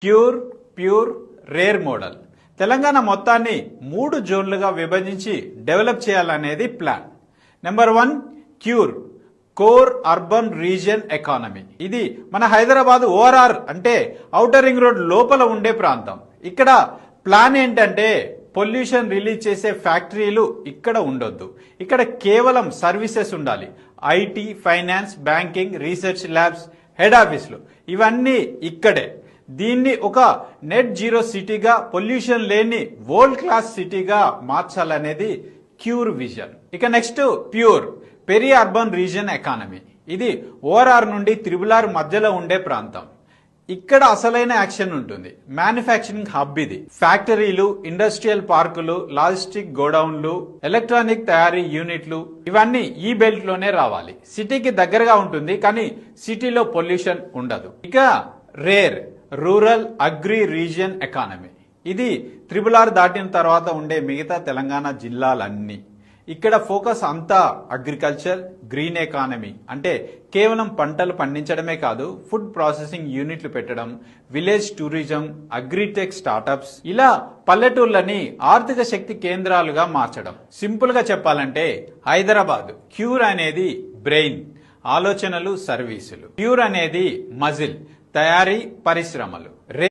Cure, pure, rare model Telangana మొత్తాన్ని 3 జోన్లుగా విభజించి develop చేయాలనేది plan. Number 1 cure, core urban region economy. ఇది మన హైదరాబాద్ ఓఆర్ఆర్ అంటే ఔటర్ రింగ్ రోడ్ లోపల ఉండే ప్రాంతం. ఇక్కడ ప్లాన్ ఏంటంటే పొల్యూషన్ రిలీజ్ చేసే ఫ్యాక్టరీలు ఇక్కడ ఉండొద్దు. ఇక్కడ కేవలం సర్వీసెస్ ఉండాలి. IT, finance, banking, research labs, head ఆఫీసులు ఇవన్నీ ఇక్కడే. దీన్ని ఒక నెట్ జీరో సిటీగా, పొల్యూషన్ లేని వరల్డ్ క్లాస్ సిటీగా మార్చాలనేది క్యూర్ విజన్. ఇక next pure, peri urban region economy. ఇది ఓఆర్ఆర్ నుండి త్రిబులార్ మధ్యలో ఉండే ప్రాంతం. ఇక్కడ అసలైన యాక్షన్ ఉంటుంది. మ్యానుఫ్యాక్చరింగ్ హబ్ ఇది. ఫ్యాక్టరీలు, ఇండస్ట్రియల్ పార్కులు, లాజిస్టిక్ గోడౌన్లు, ఎలక్ట్రానిక్ తయారీ యూనిట్లు ఇవన్నీ ఈ బెల్ట్ లోనే రావాలి. సిటీకి దగ్గరగా ఉంటుంది కానీ సిటీలో పొల్యూషన్ ఉండదు. ఇక rare, rural agri region economy. ఇది త్రిబులార్ దాటిన తర్వాత ఉండే మిగతా తెలంగాణ జిల్లాలన్నీ. ఇక్కడ ఫోకస్ అంతా అగ్రికల్చర్, గ్రీన్ ఎకానమీ అంటే కేవలం పంటలు పండించడమే కాదు, ఫుడ్ ప్రాసెసింగ్ యూనిట్లు పెట్టడం, విలేజ్ టూరిజం, అగ్రిటెక్ స్టార్టప్స్, ఇలా పల్లెటూర్లని ఆర్థిక శక్తి కేంద్రాలుగా మార్చడం. సింపుల్ గా చెప్పాలంటే హైదరాబాద్ క్యూర్ అనేది బ్రెయిన్, ఆలోచనలు, సర్వీసులు. ప్యూర్ అనేది మజిల్, తయారీ, పరిశ్రమలు.